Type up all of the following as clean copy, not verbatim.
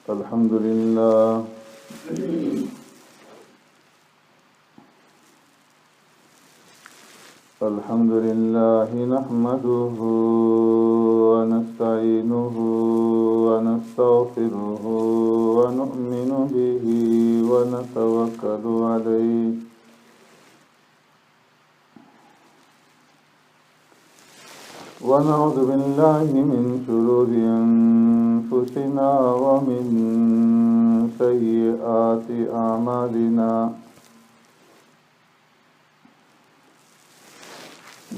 الحمد لله الحمد لله نحمده ونستعينه ونستغفره ونؤمن به ونتوكل عليه ونعوذ بالله من شرور أنفسنا ومن سيئات أعمالنا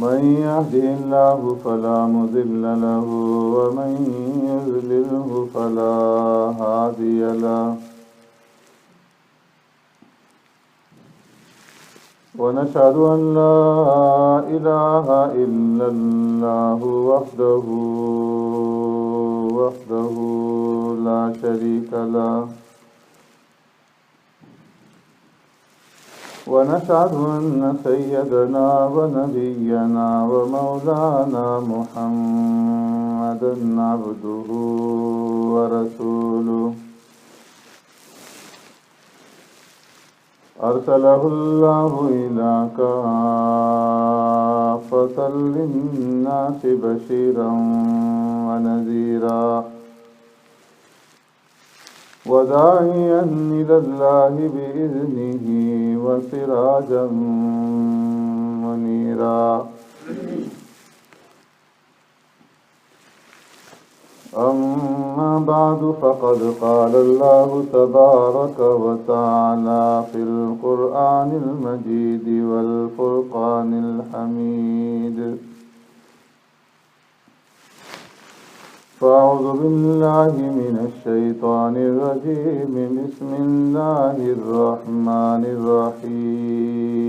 من يهده الله فلا مضل له ومن يضلله فلا هادي له ونشهد أن لا إله إلا الله وحده لا شريك له ونشهد أن سيدنا ونبينا ومولانا محمدا عبده ورسوله أرسله الله إلى كافة للناس بشيرا ونذيرا وداعيا إلى الله بإذنه وسراجا منيرا أما بعد فقد قال الله تبارك وتعالى في القرآن المجيد والفرقان الحميد فأعوذ بالله من الشيطان الرجيم بسم الله الرحمن الرحيم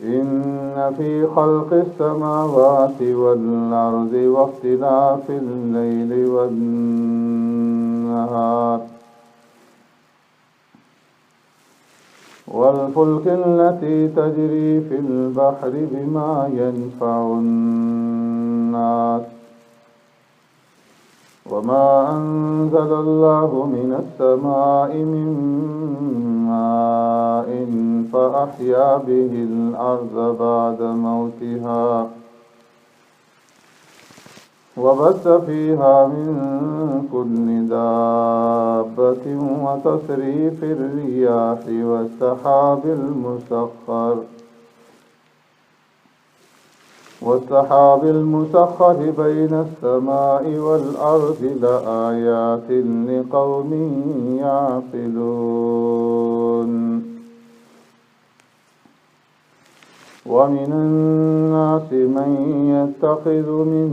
إن في خلق السماوات والأرض واختلاف الليل والنهار والفلك التي تجري في البحر بما ينفع الناس وما أنزل الله من السماء من ماء فأحيا به الأرض بعد موتها وبث فيها من كل دابة وتصريف الرياح والسحاب المسخر بين السماء والأرض لآيات لقوم يعقلون ومن الناس من يتخذ من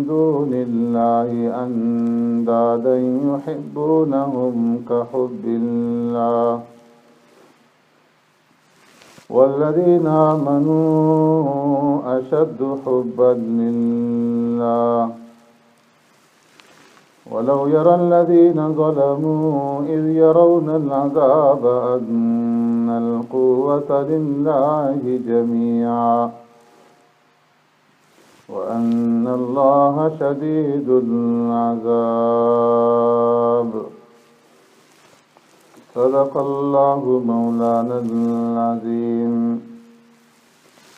دون الله أندادا يحبونهم كحب الله والذين آمنوا أشد حبا لله ولو يرى الذين ظلموا إذ يرون العذاب أن القوة لله جميعا وأن الله شديد العذاب صدق الله مولانا العظيم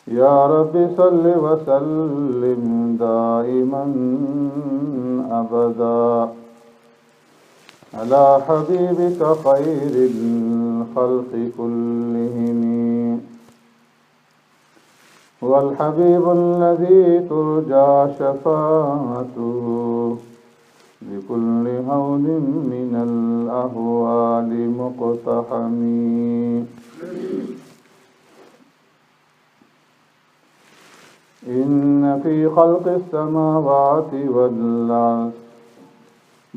يا رب صل وسلم دائما أبدا على حبيبك خير الخلق كلهم هو الحبيب الذي ترجى شفاعته بكل هول من الأهوال مقتحم إن في خلق السماوات والأرض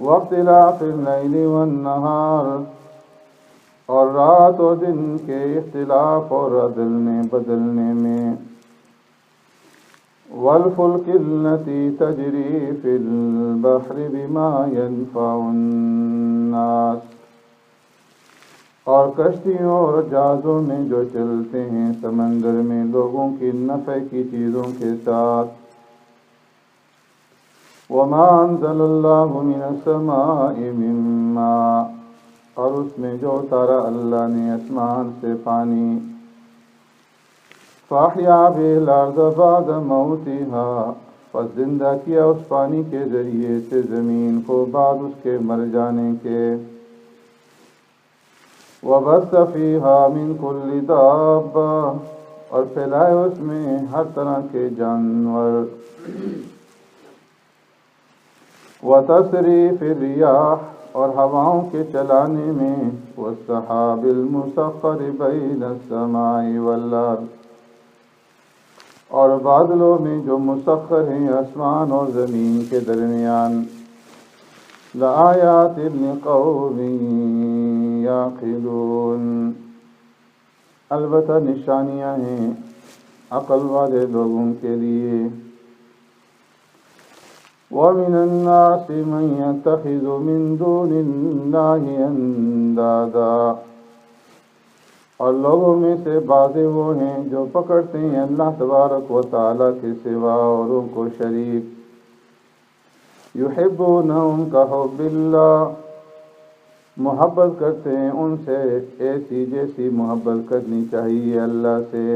واختلاف اللیل والنہار، اور رات اور دن کے اختلاف اور بدلنے میں، والفلک التي تجری فی البحر بما ينفع الناس، اور کشتیوں اور جہازوں میں جو چلتے ہیں سمندر میں لوگوں کی نفع کی چیزوں کے ساتھ، وما انزل اللہ من السماء من ماء، اور اس میں جو اتارا اللہ نے آسمان سے پانی، فاحیا بہ الارض بعد موتها، پس زندہ کیا اس پانی کے ذریعے سے زمین کو بعد اس کے مر جانے کے، وبث فیہا من کل دابہ، اور پھیلائے اس میں ہر طرح کے جانور، وتصریف الریاح، اور ہواؤں کے چلانے میں، والسحاب المسخر بین السماء والارض، اور بادلوں میں جو مسخر ہیں آسمان اور زمین کے درمیان، لآیات لقوم یعقلون، البتہ نشانیاں ہیں عقل والے لوگوں کے لیے، وَمِنَ النَّاسِ مَن يَتَّخِذُ مِن دُونِ اللَّهِ أَندَادًا، اور لوگوں میں سے بعض وہ ہیں جو پکڑتے ہیں اللہ تبارک و تعالیٰ کے سوا اوروں کو شریک، یحبونہم کحب اللہ، محبت کرتے ہیں ان سے ایسی جیسی محبت کرنی چاہیے اللہ سے،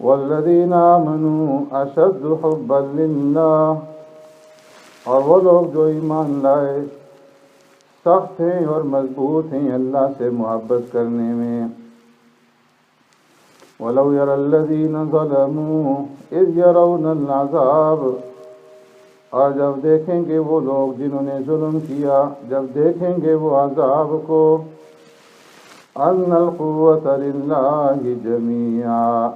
والذین آمنوا اشد حبا للہ، اور وہ لوگ جو ایمان لائے سخت ہیں اور مضبوط ہیں اللہ سے محبت کرنے میں، وَلَوْ يَرَى الَّذِينَ ظَلَمُوا إِذْ يَرَوْنَ الْعَذَابَ، اور جب دیکھیں گے وہ لوگ جنہوں نے ظلم کیا، جب دیکھیں گے وہ عذاب کو، أَنَّ الْقُوَّةَ لِلَّهِ جَمِيعًا،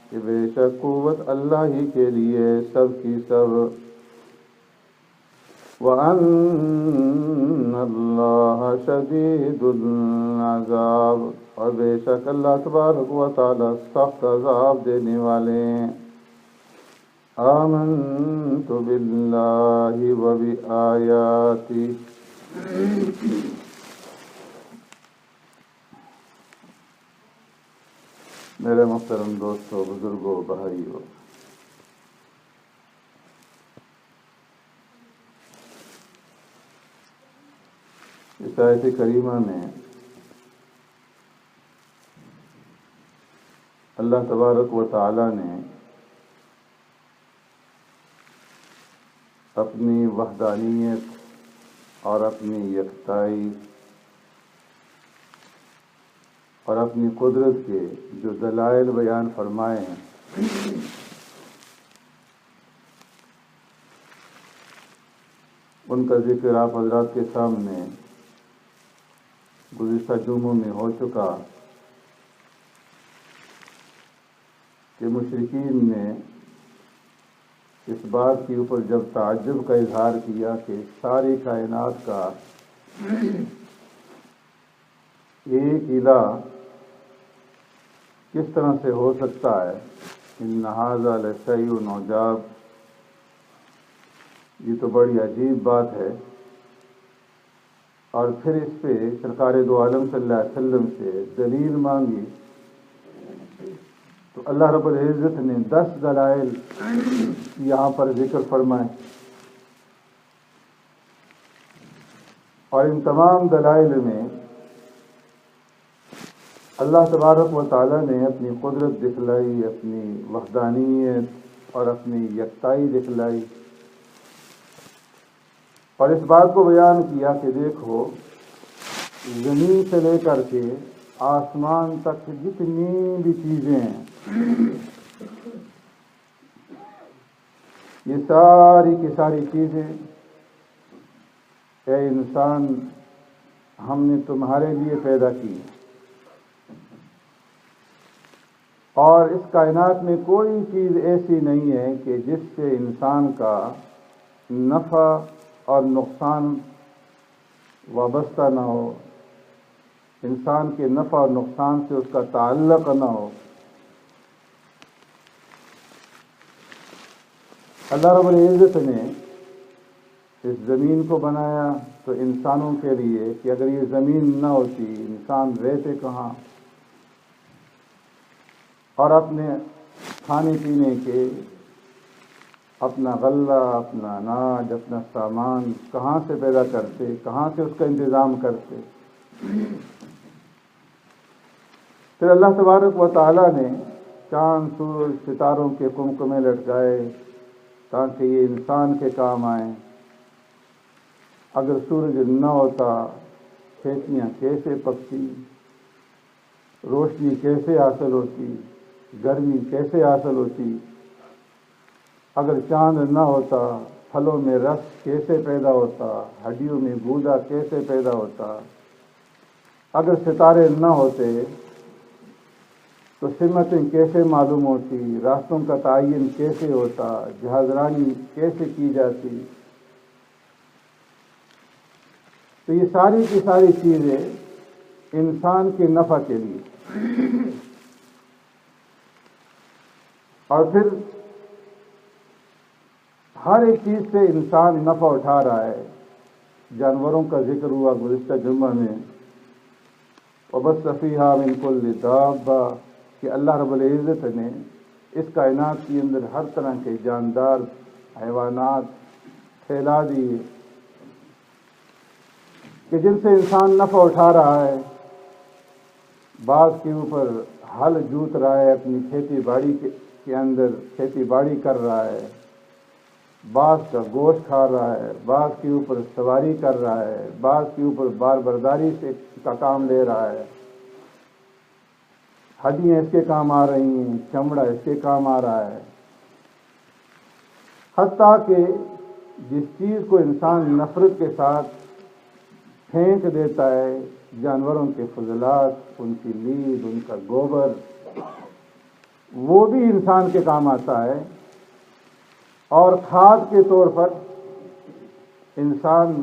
کہ بے شک قوت اللہ ہی کے لیے سب کی سب، وَأَنَّ اللَّهَ شَدِيدُ الْعَذَابِ، اور بے شک اللہ تبارک و تعالی سخت عذاب دینے والے ہیں، آمنت باللہ وبآیاتہ، میرے محترم دوستو، بزرگوں، بھائیوں، اس آیت کریمہ میں اللہ تبارک و تعالی نے اپنی وحدانیت اور اپنی یکتائی اور اپنی قدرت کے جو دلائل بیان فرمائے ہیں، ان کا ذکر آپ حضرات کے سامنے گزشتہ جمعوں میں ہو چکا کہ مشرکین نے اس بات کے اوپر جب تعجب کا اظہار کیا کہ ساری کائنات کا ایک الہ کس طرح سے ہو سکتا ہے، ان ھذا لشیء عجاب، یہ تو بڑی عجیب بات ہے، اور پھر اس پہ سرکار دو عالم صلی اللہ علیہ وسلم سے دلیل مانگی، تو اللہ رب العزت نے 10 دلائل یہاں پر ذکر فرمائے، اور ان تمام دلائل میں اللہ تبارک و تعالیٰ نے اپنی قدرت دکھلائی، اپنی وحدانیت اور اپنی یکتائی دکھلائی، اور اس بات کو بیان کیا کہ دیکھو زمین سے لے کر کے آسمان تک جتنی بھی چیزیں ہیں، یہ ساری کی ساری چیزیں اے انسان ہم نے تمہارے لیے پیدا کی، اور اس کائنات میں کوئی چیز ایسی نہیں ہے کہ جس سے انسان کا نفع اور نقصان وابستہ نہ ہو، انسان کے نفع اور نقصان سے اس کا تعلق نہ ہو۔ اللہ رب العزت نے اس زمین کو بنایا تو انسانوں کے لیے کہ اگر یہ زمین نہ ہوتی انسان رہتے کہاں، اور اپنے کھانے پینے کے اپنا غلہ، اپنا اناج، اپنا سامان کہاں سے پیدا کرتے، کہاں سے اس کا انتظام کرتے۔ پھر اللہ تبارک و تعالیٰ نے چاند، سورج، ستاروں کے قمقمے لٹکائے تاکہ یہ انسان کے کام آئیں۔ اگر سورج نہ ہوتا کھیتیاں کیسے پکتی، روشنی کیسے حاصل ہوتی، گرمی کیسے حاصل ہوتی؟ اگر چاند نہ ہوتا پھلوں میں رس کیسے پیدا ہوتا، ہڈیوں میں گودا کیسے پیدا ہوتا؟ اگر ستارے نہ ہوتے تو سمتیں کیسے معلوم ہوتی، راستوں کا تعین کیسے ہوتا، جہاز رانی کیسے کی جاتی؟ تو یہ ساری کی ساری چیزیں انسان کے نفع کے لیے، اور پھر ہر ایک چیز سے انسان نفع اٹھا رہا ہے۔ جانوروں کا ذکر ہوا گزشتہ جمعہ میں، وَبَثَّ فِيهَا مِن كُلِّ دَابَّةٍ، کہ اللہ رب العزت نے اس کائنات کے اندر ہر طرح کے جاندار حیوانات پھیلا دیے کہ جن سے انسان نفع اٹھا رہا ہے۔ بعض کے اوپر ہل جوت رہا ہے، اپنی کھیتی باڑی کے اندر کھیتی باڑی کر رہا ہے، بعض کا گوشت کھا رہا ہے، بعض کے اوپر سواری کر رہا ہے، بعض کے اوپر بار برداری سے کا کام لے رہا ہے۔ ہڈیاں اس کے کام آ رہی ہیں، چمڑا اس کے کام آ رہا ہے، حتیٰ کہ جس چیز کو انسان نفرت کے ساتھ پھینک دیتا ہے، جانوروں کے فضلات، ان کی لید، ان کا گوبر، وہ بھی انسان کے کام آتا ہے، اور کھاد کے طور پر انسان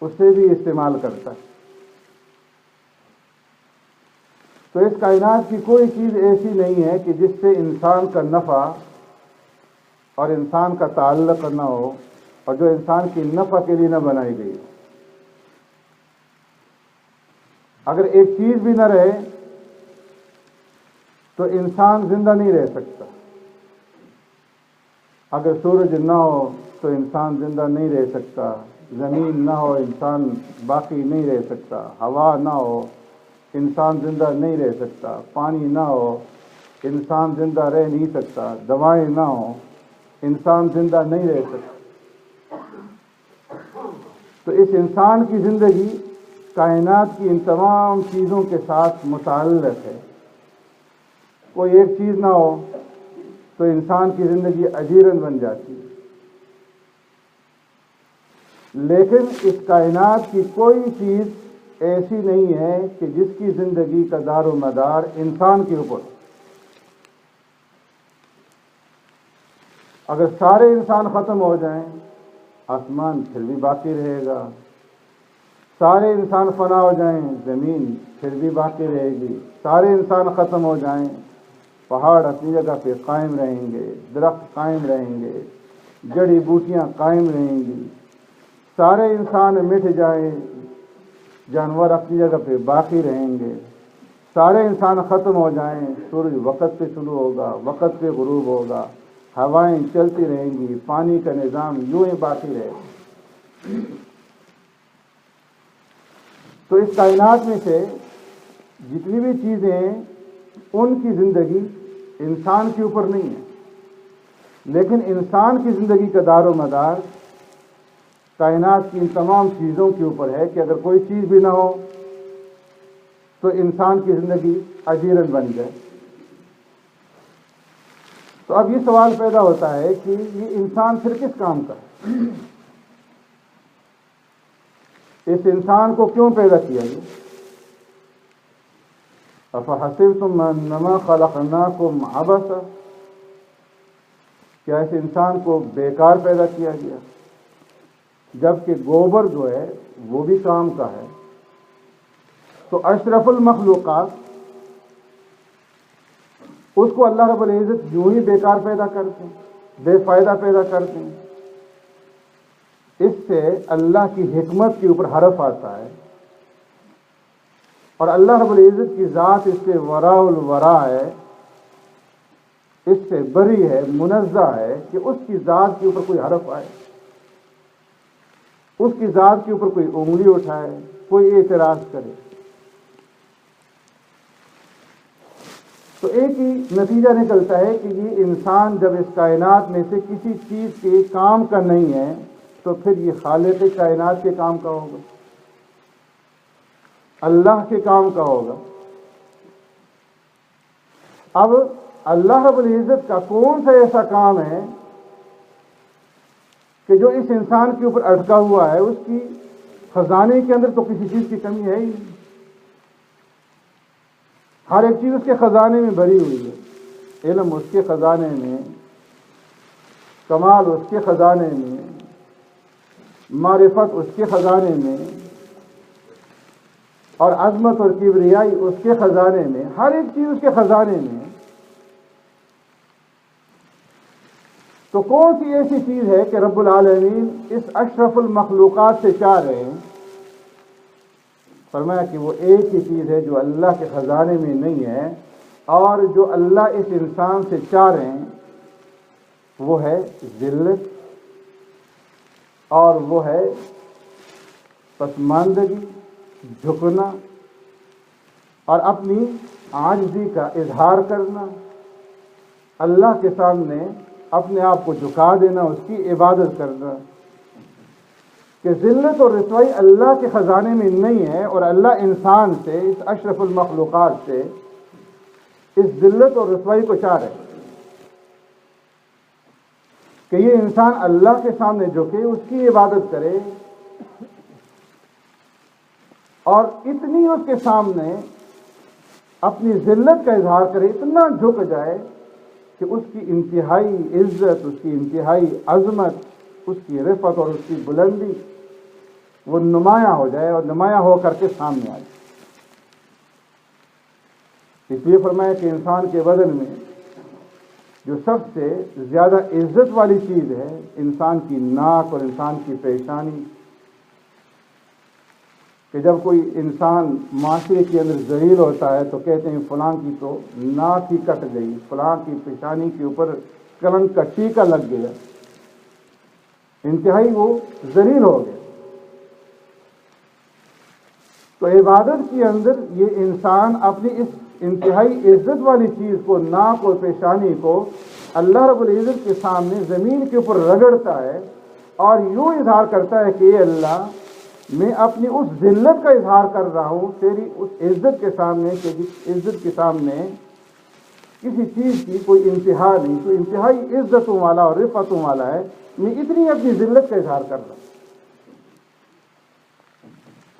اسے بھی استعمال کرتا ہے۔ تو اس کائنات کی کوئی چیز ایسی نہیں ہے کہ جس سے انسان کا نفع اور انسان کا تعلق نہ ہو، اور جو انسان کی نفع کے لیے نہ بنائی گئی۔ اگر ایک چیز بھی نہ رہے تو انسان زندہ نہیں رہ سکتا۔ اگر سورج نہ ہو تو انسان زندہ نہیں رہ سکتا، زمین نہ ہو انسان باقی نہیں رہ سکتا، ہوا نہ ہو انسان زندہ نہیں رہ سکتا، پانی نہ ہو انسان زندہ رہ نہیں سکتا، دوائیں نہ ہو انسان زندہ نہیں رہ سکتا۔ تو اس انسان کی زندگی کائنات کی ان تمام چیزوں کے ساتھ متعلق ہے۔ کوئی ایک چیز نہ ہو تو انسان کی زندگی اجیرن بن جاتی ہے، لیکن اس کائنات کی کوئی چیز ایسی نہیں ہے کہ جس کی زندگی کا دار و مدار انسان کے اوپر۔ اگر سارے انسان ختم ہو جائیں آسمان پھر بھی باقی رہے گا، سارے انسان فنا ہو جائیں زمین پھر بھی باقی رہے گی، سارے انسان ختم ہو جائیں پہاڑ اپنی جگہ پہ قائم رہیں گے، درخت قائم رہیں گے، جڑی بوٹیاں قائم رہیں گی، سارے انسان مٹ جائیں جانور اپنی جگہ پہ باقی رہیں گے، سارے انسان ختم ہو جائیں سورج وقت پہ شروع ہوگا، وقت پہ غروب ہوگا، ہوائیں چلتی رہیں گی، پانی کا نظام یوں ہی باقی رہے گا۔ تو اس کائنات میں سے جتنی بھی چیزیں ہیں ان کی زندگی انسان کے اوپر نہیں ہے، لیکن انسان کی زندگی کا دار و مدار کائنات کی ان تمام چیزوں کے اوپر ہے کہ اگر کوئی چیز بھی نہ ہو تو انسان کی زندگی اجیرن بن جائے۔ تو اب یہ سوال پیدا ہوتا ہے کہ یہ انسان پھر کس کام کا ہے؟ اس انسان کو کیوں پیدا کیا گیا؟ افحسبتم انما خلقناکم عبثا، کیا اس انسان کو بیکار پیدا کیا گیا؟ جبکہ گوبر جو ہے وہ بھی کام کا ہے. تو اشرف المخلوقات اس کو اللہ رب العزت یوں ہی بیکار پیدا کرتے ہیں, بے فائدہ پیدا کرتے ہیں. اس سے اللہ کی حکمت کے اوپر حرف آتا ہے, اور اللہ رب العزت کی ذات اس سے وراء الورا ہے, اس سے بری ہے, منزہ ہے کہ اس کی ذات کے اوپر کوئی حرف آئے, اس کی ذات کے اوپر کوئی انگلی اٹھائے, کوئی اعتراض کرے. تو ایک ہی نتیجہ نکلتا ہے کہ یہ انسان جب اس کائنات میں سے کسی چیز کے کام کا نہیں ہے تو پھر یہ خالق کائنات کے کام کا ہوگا, اللہ کے کام کا ہوگا. اب اللہ رب العزت کا کون سا ایسا کام ہے کہ جو اس انسان کے اوپر اٹکا ہوا ہے؟ اس کی خزانے کے اندر تو کسی چیز کی کمی ہے ہی نہیں, ہر ایک چیز اس کے خزانے میں بھری ہوئی ہے. علم اس کے خزانے میں, کمال اس کے خزانے میں, معرفت اس کے خزانے میں, اور عظمت اور کبریائی اس کے خزانے میں, ہر ایک چیز اس کے خزانے میں. تو کون سی ایسی چیز ہے کہ رب العالمین اس اشرف المخلوقات سے چاہ رہے ہیں؟ فرمایا کہ وہ ایک ہی چیز ہے جو اللہ کے خزانے میں نہیں ہے, اور جو اللہ اس انسان سے چاہ رہے ہیں وہ ہے ذلت, اور وہ ہے پسماندگی, جھکنا, اور اپنی عاجزی کا اظہار کرنا, اللہ کے سامنے اپنے آپ کو جھکا دینا, اس کی عبادت کرنا. کہ ذلت اور رسوائی اللہ کے خزانے میں نہیں ہے, اور اللہ انسان سے, اس اشرف المخلوقات سے اس ذلت اور رسوائی کو چاہ رہے ہیں کہ یہ انسان اللہ کے سامنے جھکے, اس کی عبادت کرے, اور اتنی اس کے سامنے اپنی ذلت کا اظہار کرے, اتنا جھک جائے کہ اس کی انتہائی عزت, اس کی انتہائی عظمت, اس کی رفعت اور اس کی بلندی وہ نمایاں ہو جائے, اور نمایاں ہو کر کے سامنے آ جائے. اس لیے فرمایا کہ انسان کے بدن میں جو سب سے زیادہ عزت والی چیز ہے انسان کی ناک اور انسان کی پیشانی. کہ جب کوئی انسان معاشرے کے اندر ذلیل ہوتا ہے تو کہتے ہیں فلاں کی تو ناک ہی کٹ گئی, فلاں کی پیشانی کے اوپر کلنک کا ٹیکا لگ گیا, انتہائی وہ ذلیل ہو گیا. تو عبادت کے اندر یہ انسان اپنی اس انتہائی عزت والی چیز کو, ناک اور پیشانی کو, اللہ رب العزت کے سامنے زمین کے اوپر رگڑتا ہے, اور یوں اظہار کرتا ہے کہ اے اللہ, میں اپنی اس ذلت کا اظہار کر رہا ہوں تیری اس عزت کے سامنے, کہ جس عزت کے سامنے کسی چیز کی کوئی انتہا نہیں, تو انتہائی عزتوں والا اور رفعتوں والا ہے, میں اتنی اپنی ذلت کا اظہار کر رہا ہوں.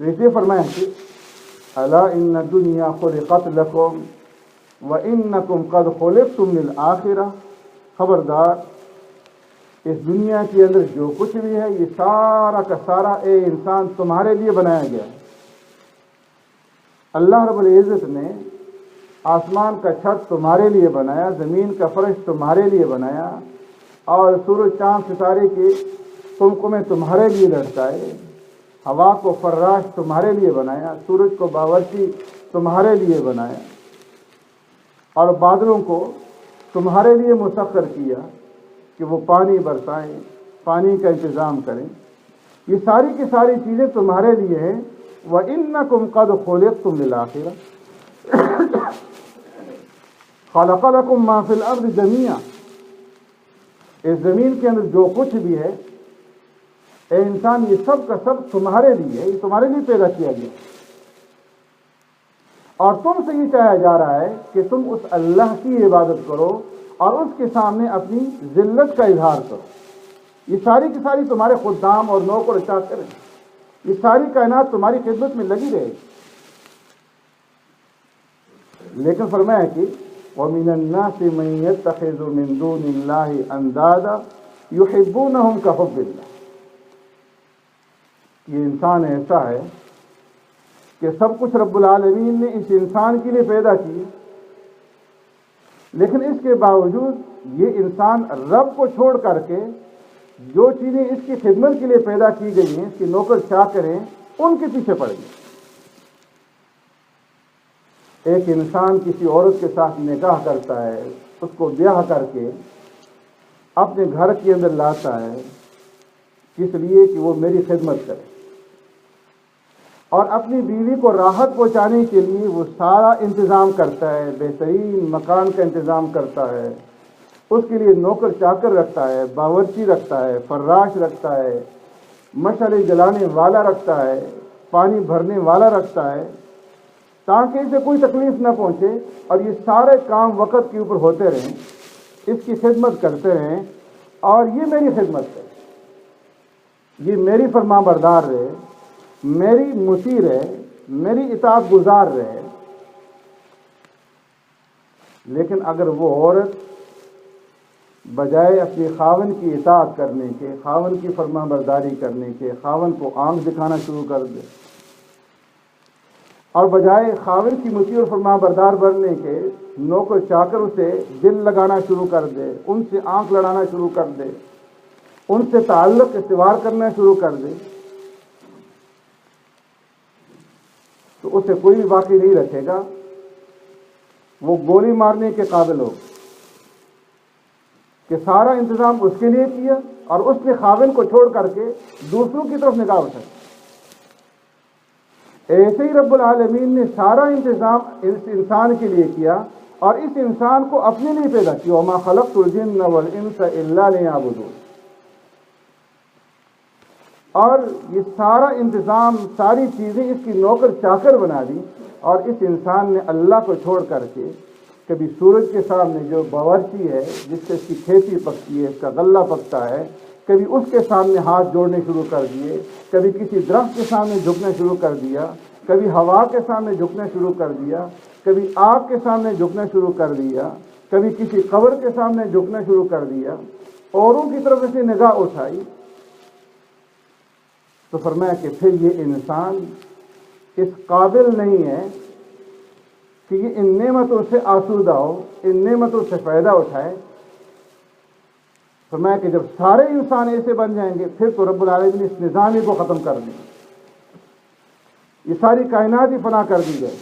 تو اس لیے فرمایا کہ الا ان الدنیا خلقت لکم وانکم قد خلقتم للآخرہ, خبردار اس دنیا کے اندر جو کچھ بھی ہے یہ سارا کا سارا اے انسان تمہارے لیے بنایا گیا ہے. اللہ رب العزت نے آسمان کا چھت تمہارے لیے بنایا, زمین کا فرش تمہارے لیے بنایا, اور سورج چاند ستارے کے قمقمے تمہارے لیے لٹکائے, ہوا کو فراش تمہارے لیے بنایا, سورج کو باورچی تمہارے لیے بنایا, اور بادلوں کو تمہارے لیے مسخر کیا کہ وہ پانی برسائیں, پانی کا انتظام کریں. یہ ساری کی ساری چیزیں تمہارے لیے ہیں. وَإِنَّكُمْ قَدْ خُلِقْتُمْ لِلْآخِرَةِ خَلَقَ لَكُمْ مَا فِي الْأَرْضِ جَمِيعًا. اس زمین کے اندر جو کچھ بھی ہے اے انسان, یہ سب کا سب تمہارے لیے ہے, یہ تمہارے لیے پیدا کیا گیا, اور تم سے یہ چاہا جا رہا ہے کہ تم اس اللہ کی عبادت کرو اور اس کے سامنے اپنی ذلت کا اظہار کرو. یہ ساری کی ساری تمہارے خدام اور نوکر چاکر ہیں, یہ ساری کائنات تمہاری خدمت میں لگی رہے گی. لیکن فرمایا کہ وَمِنَ النَّاسِ مَن يَتَّخِذُ مِن دُونِ اللَّهِ أَندَادًا يُحِبُّونَهُمْ كَحُبِّ اللَّهِ. یہ انسان ایسا ہے کہ سب کچھ رب العالمین نے اس انسان کے لیے پیدا کی، لیکن اس کے باوجود یہ انسان رب کو چھوڑ کر کے جو چیزیں اس کی خدمت کے لیے پیدا کی گئی ہیں، اس کی نوکر چاکر ہیں، ان کے پیچھے پڑ گئی۔ ایک انسان کسی عورت کے ساتھ نکاح کرتا ہے، اس کو بیاہ کر کے اپنے گھر کے اندر لاتا ہے، کس لیے کہ وہ میری خدمت کرے، اور اپنی بیوی کو راحت پہنچانے کے لیے وہ سارا انتظام کرتا ہے، بہترین مکان کا انتظام کرتا ہے، اس کے لیے نوکر چاکر رکھتا ہے، باورچی رکھتا ہے، فراش رکھتا ہے، مشعلے جلانے والا رکھتا ہے، پانی بھرنے والا رکھتا ہے، تاکہ اسے کوئی تکلیف نہ پہنچے، اور یہ سارے کام وقت کے اوپر ہوتے رہیں، اس کی خدمت کرتے رہیں، اور یہ میری خدمت کرے، یہ میری فرما بردار رہے، میری مطیع رہے، میری اطاعت گزار رہے۔ لیکن اگر وہ عورت بجائے اپنے خاوند کی اطاعت کرنے کے، خاوند کی فرما برداری کرنے کے، خاوند کو آنکھ دکھانا شروع کر دے، اور بجائے خاوند کی مطیع اور فرما بردار بننے کے نوکر چاکر اسے دل لگانا شروع کر دے، ان سے آنکھ لڑانا شروع کر دے، ان سے تعلق استوار کرنا شروع کر دے، تو اسے کوئی بھی باقی نہیں رکھے گا، وہ گولی مارنے کے قابل ہو کہ سارا انتظام اس کے لیے کیا، اور اس نے خاوند کو چھوڑ کر کے دوسروں کی طرف نگاہ اٹھائی۔ ایسے ہی رب العالمین نے سارا انتظام اس انسان کے لیے کیا، اور اس انسان کو اپنے لیے پیدا کیا، وَمَا خَلَقْتُ الْجِنَّ وَالْإِنسَ إِلَّا لِيَعْبُدُونِ۔ اور یہ سارا انتظام، ساری چیزیں اس کی نوکر چاکر بنا دی، اور اس انسان نے اللہ کو چھوڑ کر کے کبھی سورج کے سامنے جو باورچی ہے جس سے اس کی کھیتی پکتی ہے، اس کا غلہ پکتا ہے، کبھی اس کے سامنے ہاتھ جوڑنے شروع کر دیے، کبھی کسی درخت کے سامنے جھکنا شروع کر دیا، کبھی ہوا کے سامنے جھکنا شروع کر دیا، کبھی آگ کے سامنے جھکنا شروع کر دیا، کبھی کسی قبر کے سامنے جھکنا شروع کر دیا، اوروں کی طرف سے نگاہ اٹھائی۔ تو فرمایا کہ پھر یہ انسان اس قابل نہیں ہے کہ یہ ان نعمتوں سے آسودہ ہو، ان نعمتوں سے فائدہ اٹھائے۔ فرمایا کہ جب سارے انسان ایسے بن جائیں گے، پھر تو رب العالمین نے اس نظام ہی کو ختم کر دیا، یہ ساری کائنات ہی فنا کر دی جائے۔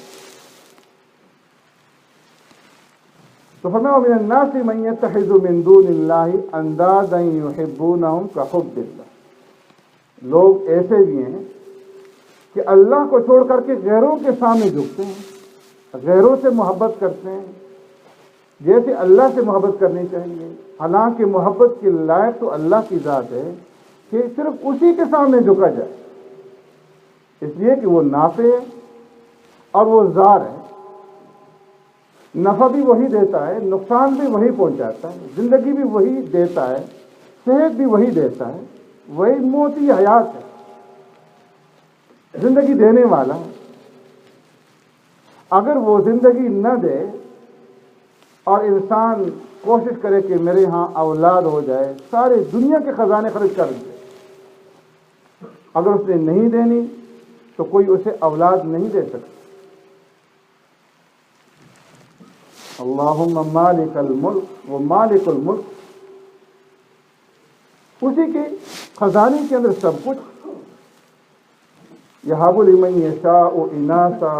تو فرمایا وَمِنَ النَّاسِ مَن يَتَّخِذُ مِن دُونِ اللَّهِ أَندَادًا يُحِبُّونَهُمْ كَحُبِّ اللَّهِ۔ لوگ ایسے بھی ہیں کہ اللہ کو چھوڑ کر کے غیروں کے سامنے جھکتے ہیں، غیروں سے محبت کرتے ہیں جیسے اللہ سے محبت کرنی چاہیے، حالانکہ محبت کے لائق تو اللہ کی ذات ہے کہ صرف اسی کے سامنے جھکا جائے، اس لیے کہ وہ نافع ہے اور وہ ضار ہے، نفع بھی وہی دیتا ہے، نقصان بھی وہی پہنچاتا ہے، زندگی بھی وہی دیتا ہے، صحت بھی وہی دیتا ہے، وہی موتی حیات ہے، زندگی دینے والا ہے۔ اگر وہ زندگی نہ دے اور انسان کوشش کرے کہ میرے ہاں اولاد ہو جائے، سارے دنیا کے خزانے خرچ کر دے، اگر اس نے نہیں دینی تو کوئی اسے اولاد نہیں دے سکتا۔ اللہم مالک الملک و مالک الملک، اسی کے خزانے کے اندر سب کچھ۔ یہب لمن یشاء اناثا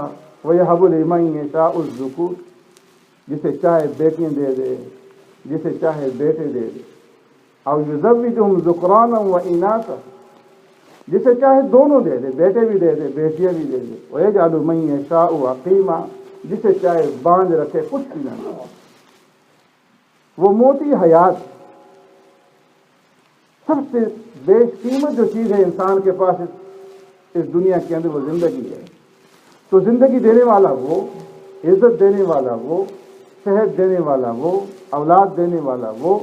ویہب لمن یشاء الذکور، جسے چاہے بیٹیاں دے دے، جسے چاہے بیٹے دے دے، او یزوجہم ذکرانا و اناثا، جسے چاہے دونوں دے دے، بیٹے بھی دے دے بیٹیاں بھی دے دے، ویجعل من یشاء عقیما، جسے چاہے باندھ رکھے کچھ بھی نہ، وہ موتی حیات۔ سب سے بیش قیمت جو چیز ہے انسان کے پاس اس دنیا کے اندر وہ زندگی ہے۔ تو زندگی دینے والا وہ، عزت دینے والا وہ، صحت دینے والا وہ، اولاد دینے والا وہ،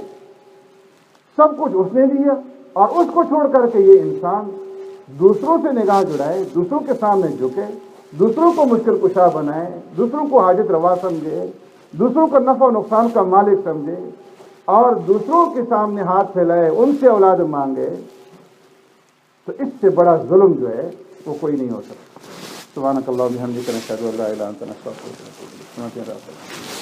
سب کچھ اس نے دیا، اور اس کو چھوڑ کر کے یہ انسان دوسروں سے نگاہ جڑائے، دوسروں کے سامنے جھکے، دوسروں کو مشکل کشا بنائے، دوسروں کو حاجت روا سمجھے، دوسروں کا نفع و نقصان کا مالک سمجھے، اور دوسروں کے سامنے ہاتھ پھیلائے، ان سے اولاد مانگے، تو اس سے بڑا ظلم جو ہے وہ کوئی نہیں ہو سکتا۔ سبحانک اللہم و بحمدک، نشہد ان لا الہ الا انت، نستغفرک و نتوب الیک۔